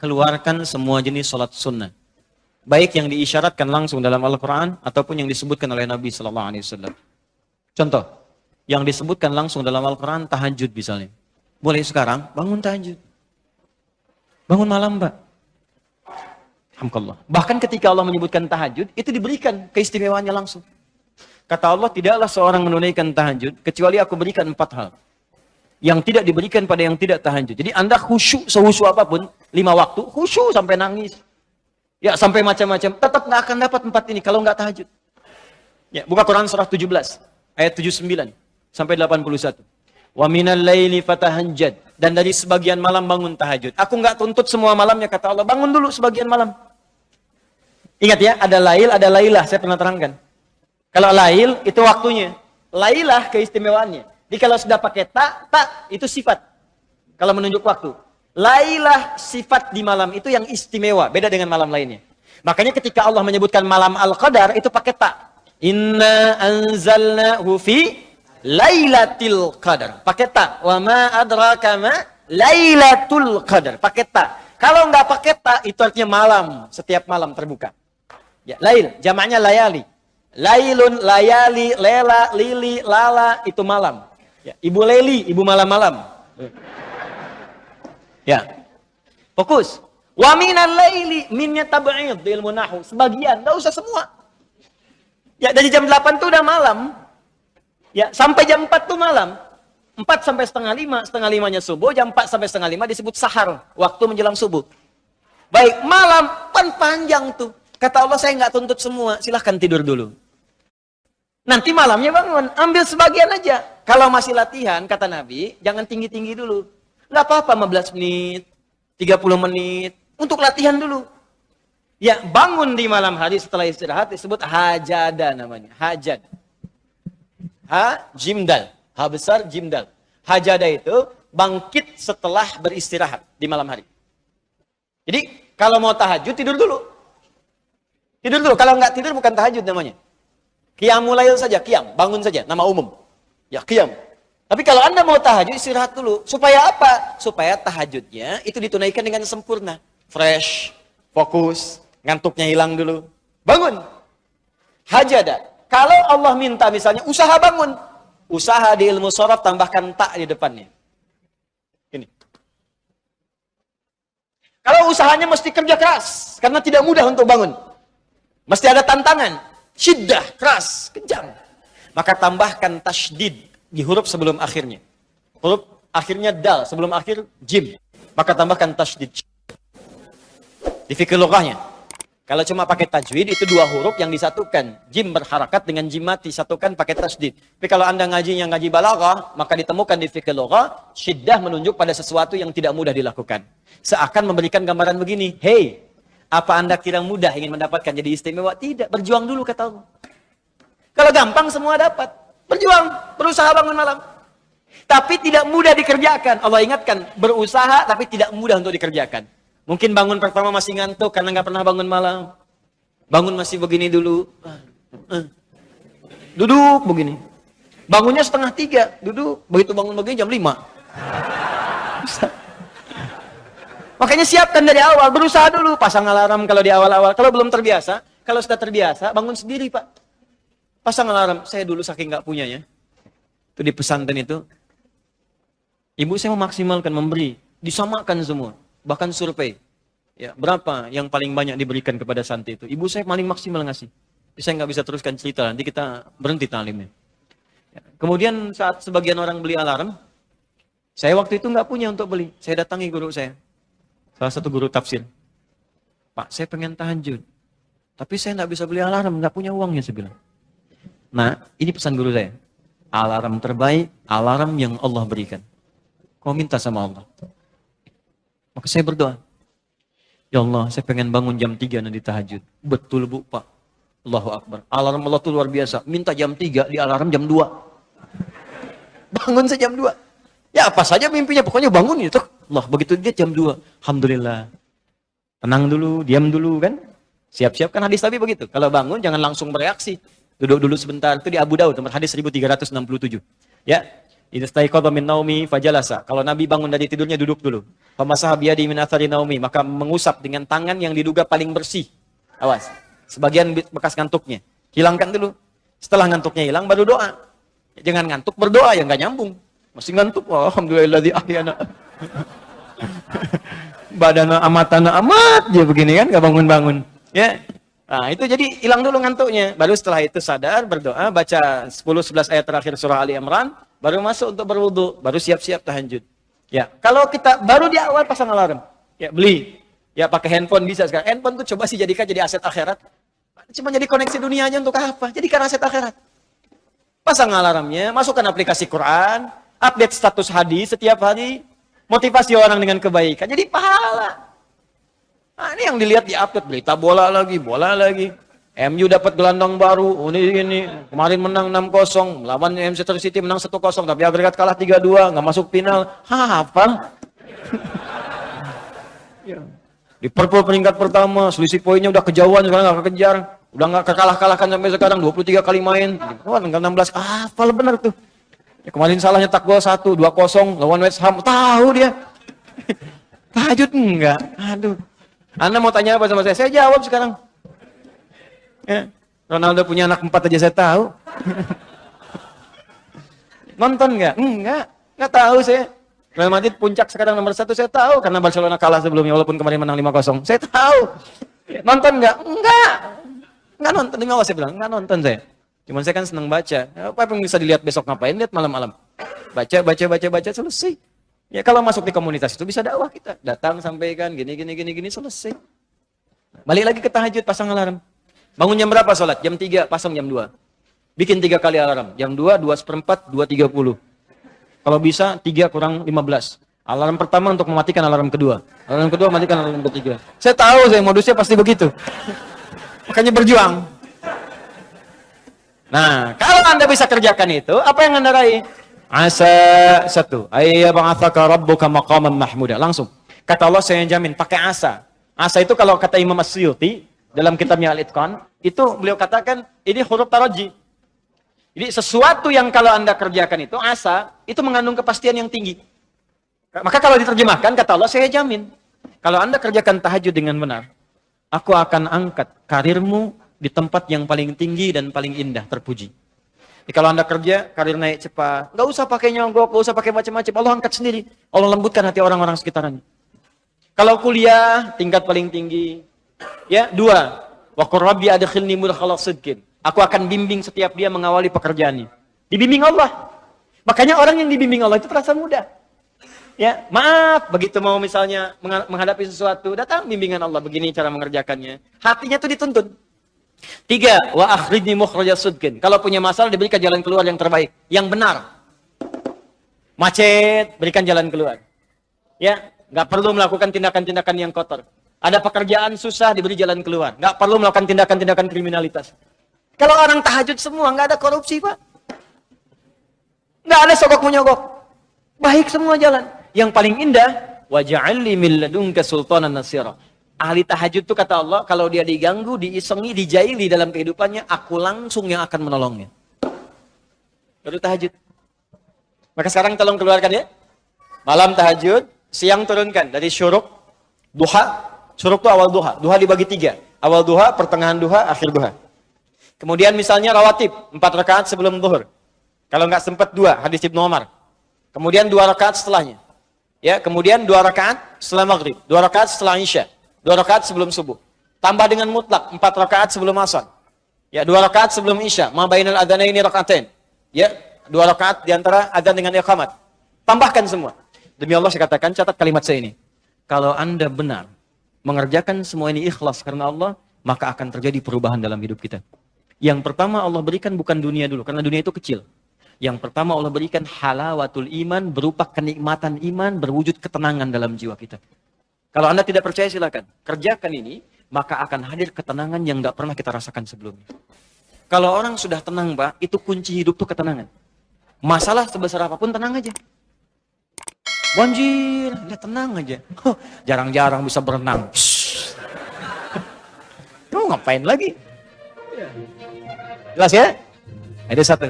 keluarkan semua jenis sholat sunnah. Baik yang diisyaratkan langsung dalam Al-Quran, ataupun yang disebutkan oleh Nabi SAW. Contoh, yang disebutkan langsung dalam Al-Quran, tahajud misalnya. Boleh sekarang, bangun tahajud. Bangun malam, Mbak. Alhamdulillah. Bahkan ketika Allah menyebutkan tahajud, itu diberikan keistimewaannya langsung. Kata Allah, tidaklah seorang menunaikan tahajud, kecuali aku berikan 4 hal. Yang tidak diberikan pada yang tidak tahajud. Jadi Anda khusyuk, sehusyuk apapun, 5 waktu, khusyuk sampai nangis. Ya, sampai macam-macam. Tetap nggak akan dapat 4 ini kalau nggak tahajud. Ya, buka Quran surah 17, ayat 79 sampai 81. Wa minal laili fatahajjad. Dan dari sebagian malam bangun tahajud. Aku nggak tuntut semua malamnya, kata Allah. Bangun dulu sebagian malam. Ingat ya, ada lail, ada lailah. Saya pernah terangkan. Kalau lail, itu waktunya. Lailah keistimewaannya. Jadi kalau sudah pakai tak itu sifat. Kalau menunjuk waktu. Lailah sifat di malam itu yang istimewa. Beda dengan malam lainnya. Makanya ketika Allah menyebutkan malam Al-Qadar, itu pakai tak. Inna anzalnahu fi Lailatul Qadar. Pakai ta. Wa ma adraka ma Lailatul Qadar. Pakai ta. Kalau nggak pakai ta, itu artinya malam. Setiap malam terbuka. Ya, lail. Jamaknya layali. Lailun, layali, lela, lili, lala. Itu malam. Ya, ibu Leli, ibu malam-malam. Ya. Fokus. Wa minal laili minnya tab'id di ilmu nahwu. Sebagian, nggak usah semua. Ya, dari jam 8 tuh udah malam. Ya, sampai jam 4 tuh malam. 4 sampai setengah 5, setengah 5-nya subuh, jam 4 sampai setengah 5 disebut sahar, waktu menjelang subuh. Baik, malam panjang tuh. Kata Allah, saya nggak tuntut semua, silahkan tidur dulu. Nanti malamnya bangun, ambil sebagian aja. Kalau masih latihan, kata Nabi, jangan tinggi-tinggi dulu. Nggak apa-apa 15 menit, 30 menit, untuk latihan dulu. Ya, bangun di malam hari setelah istirahat disebut hajada namanya, hajad. Ha, jimdal. Ha besar, jimdal. Hajada itu bangkit setelah beristirahat di malam hari. Jadi, kalau mau tahajud, tidur dulu. Tidur dulu. Kalau nggak tidur, bukan tahajud namanya. Qiyamul lail saja, qiyam. Bangun saja, nama umum. Ya, qiyam. Tapi kalau Anda mau tahajud, istirahat dulu. Supaya apa? Supaya tahajudnya itu ditunaikan dengan sempurna. Fresh, fokus, ngantuknya hilang dulu. Bangun. Hajada. Kalau Allah minta misalnya usaha bangun. Usaha di ilmu sharaf tambahkan tak di depannya. Ini. Kalau usahanya mesti kerja keras. Karena tidak mudah untuk bangun. Mesti ada tantangan. Syiddah, keras, kejam. Maka tambahkan tasydid di huruf sebelum akhirnya. Huruf akhirnya dal, sebelum akhir jim. Maka tambahkan tasydid. Di fikih lughahnya. Kalau cuma pakai tajwid, itu 2 huruf yang disatukan. Jim berharakat dengan jim mati, satukan pakai tasydid. Tapi kalau Anda ngajinya ngaji balaghah, maka ditemukan di fikih lughah, syiddah menunjuk pada sesuatu yang tidak mudah dilakukan. Seakan memberikan gambaran begini, hey, apa Anda kira mudah ingin mendapatkan jadi istimewa? Tidak, berjuang dulu kata Allah. Kalau gampang semua dapat. Berjuang, berusaha bangun malam. Tapi tidak mudah dikerjakan. Allah ingatkan, berusaha tapi tidak mudah untuk dikerjakan. Mungkin bangun pertama masih ngantuk karena nggak pernah bangun malam. Bangun masih begini dulu. Duduk begini. Bangunnya 2:30, duduk. Begitu bangun begini jam 5. Makanya siapkan dari awal, berusaha dulu. Pasang alarm kalau di awal-awal. Kalau belum terbiasa, kalau sudah terbiasa, bangun sendiri Pak. Pasang alarm. Saya dulu saking nggak punyanya. Itu di pesantren itu. Ibu saya memaksimalkan, memberi. Disamakan semua. Bahkan survei, ya berapa yang paling banyak diberikan kepada santri itu? Ibu saya paling maksimal ngasih. Saya nggak bisa teruskan cerita, nanti kita berhenti talimnya. Ya. Kemudian saat sebagian orang beli alarm, saya waktu itu nggak punya untuk beli. Saya datangi guru saya, salah satu guru tafsir. Pak, saya pengen tahajud, tapi saya nggak bisa beli alarm, nggak punya uangnya, saya bilang. Nah, ini pesan guru saya. Alarm terbaik, alarm yang Allah berikan. Kau minta sama Allah. Maka saya berdoa. Ya Allah, saya pengen bangun jam 3 nanti tahajud. Betul Bu, Pak. Allahu Akbar. Alarm Allah itu luar biasa. Minta jam 3, di alarm jam 2. Bangun saya jam 2. Ya apa saja mimpinya, pokoknya bangun itu. Allah, begitu dia jam 2. Alhamdulillah. Tenang dulu, diam dulu kan. Siap-siap kan hadis Nabi begitu. Kalau bangun jangan langsung bereaksi. Duduk dulu sebentar. Itu di Abu Daud, nomor hadis 1367. Ya. Idza staiqadha min naumi fajalasa. Kalau Nabi bangun dari tidurnya duduk dulu. Famasaha biyadihi min athari naumi, maka mengusap dengan tangan yang diduga paling bersih. Awas. Sebagian bekas ngantuknya. Hilangkan dulu. Setelah ngantuknya hilang baru doa. Jangan ngantuk berdoa, ya enggak nyambung. Masih ngantuk. Alhamdulillahilladzi ahyana. Badana amatana amat dia begini kan, enggak bangun-bangun. Ya. Nah, itu jadi hilang dulu ngantuknya. Baru setelah itu sadar, berdoa, baca 10-11 ayat terakhir surah Ali Imran, baru masuk untuk berwudu, baru siap-siap tahajud. Ya, kalau kita baru di awal pasang alarm, ya beli, ya pakai handphone bisa sekarang. Handphone tuh coba sih jadikan jadi aset akhirat. Cuma jadi koneksi dunia aja untuk apa? Jadikan aset akhirat. Pasang alarmnya, masukkan aplikasi Quran, update status hadis setiap hari, motivasi orang dengan kebaikan. Jadi pahala. Nah, ini yang dilihat di update berita bola lagi. MU dapat gelandang baru, ini kemarin menang 6-0, melawan Manchester City menang 1-0, tapi agregat kalah 3-2, nggak masuk final. Hafal. Liverpool peringkat pertama, selisih poinnya udah kejauhan, sekarang nggak kekejar, udah nggak kekalah-kalahkan sampai sekarang, 23 kali main. Wah, tinggal 16, hafal bener tuh. Ya, kemarin salah nyetak gol 1-2-0 lawan West Ham, tahu dia. Tahajud enggak? Aduh. Anda mau tanya apa sama saya? Saya jawab sekarang. Ya. Ronaldo punya anak 4 aja saya tahu. Nonton nggak? Nggak tahu saya. Real Madrid puncak sekarang nomor 1 saya tahu karena Barcelona kalah sebelumnya walaupun kemarin menang 5-0. Saya tahu. Nonton nggak? Nggak nonton. Demi Allah saya bilang nggak nonton saya. Cuman saya kan senang baca. Apa yang bisa dilihat besok ngapain? Lihat malam-malam. Baca selesai. Ya kalau masuk di komunitas itu bisa dakwah kita. Datang sampaikan gini selesai. Balik lagi ke tahajud, pasang alarm. Bangun jam berapa sholat? Jam 3, pasang jam 2. Bikin 3 kali alarm. Jam 2, 2:04, 2:30. Kalau bisa 3 kurang 15. Alarm pertama untuk mematikan alarm kedua. Alarm kedua matikan alarm ketiga. Saya tahu modusnya pasti begitu. Makanya berjuang. Nah, kalau Anda bisa kerjakan itu, apa yang Anda raih? Asa 1. Ayyab'atsaka rabbuka maqaman mahmuda. Langsung. Kata Allah saya jamin pakai asa. Asa itu kalau kata Imam As-Suyuti dalam kitabnya Al-Itqan, itu beliau katakan ini huruf taraji. Jadi sesuatu yang kalau Anda kerjakan itu asa, itu mengandung kepastian yang tinggi. Maka kalau diterjemahkan kata Allah saya jamin. Kalau Anda kerjakan tahajud dengan benar, aku akan angkat karirmu di tempat yang paling tinggi dan paling indah, terpuji. Jadi kalau Anda kerja, karir naik cepat. Nggak usah pakai nyonggok, nggak usah pakai macam-macam. Allah angkat sendiri. Allah lembutkan hati orang-orang sekitarnya. Kalau kuliah, tingkat paling tinggi. Ya, 2. Wa qur rabbi adkhilni mudkhala sidqin. Aku akan bimbing setiap dia mengawali pekerjaannya. Dibimbing Allah. Makanya orang yang dibimbing Allah itu terasa mudah. Ya, maaf, begitu mau misalnya menghadapi sesuatu, datang bimbingan Allah, begini cara mengerjakannya. Hatinya tuh dituntun. 3, wa akhrijni mukhraja sidqin. Kalau punya masalah diberikan jalan keluar yang terbaik, yang benar. Macet, berikan jalan keluar. Ya, nggak perlu melakukan tindakan-tindakan yang kotor. Ada pekerjaan susah diberi jalan keluar. Nggak perlu melakukan tindakan-tindakan kriminalitas. Kalau orang tahajud semua nggak ada korupsi, Pak. Nggak ada sogok menyogok. Baik semua jalan. Yang paling indah, waj'alni min ladunka sultanan nasira. Ahli tahajud itu kata Allah, kalau dia diganggu, diisengi, dijaili dalam kehidupannya, aku langsung yang akan menolongnya. Baru tahajud. Maka sekarang tolong keluarkan ya. Malam tahajud, siang turunkan dari syuruk, duha. Syuruk itu awal duha. Duha dibagi 3. Awal duha, pertengahan duha, akhir duha. Kemudian misalnya rawatib, 4 rakaat sebelum zuhur. Kalau nggak sempat 2, hadis Ibnu Umar. Kemudian 2 rakaat setelahnya. Ya, kemudian 2 rakaat setelah maghrib, 2 rakaat setelah isya. 2 rakaat sebelum subuh. Tambah dengan mutlak 4 rakaat sebelum asar. Ya, 2 rakaat sebelum isya. Ma bainal adzanaini rakaatain. Ya, 2 rakaat di antara adzan dengan iqamat. Tambahkan semua. Demi Allah saya katakan, catat kalimat saya ini. Kalau Anda benar mengerjakan semua ini ikhlas karena Allah, maka akan terjadi perubahan dalam hidup kita. Yang pertama Allah berikan bukan dunia dulu, karena dunia itu kecil. Yang pertama Allah berikan halawatul iman, berupa kenikmatan iman, berwujud ketenangan dalam jiwa kita. Kalau Anda tidak percaya silakan. Kerjakan ini, maka akan hadir ketenangan yang nggak pernah kita rasakan sebelumnya. Kalau orang sudah tenang, Pak, itu kunci hidup tuh ketenangan. Masalah sebesar apapun tenang aja. Banjir, ya tenang aja. Jarang-jarang bisa berenang. Kamu ngapain lagi? Jelas ya? Ada satu.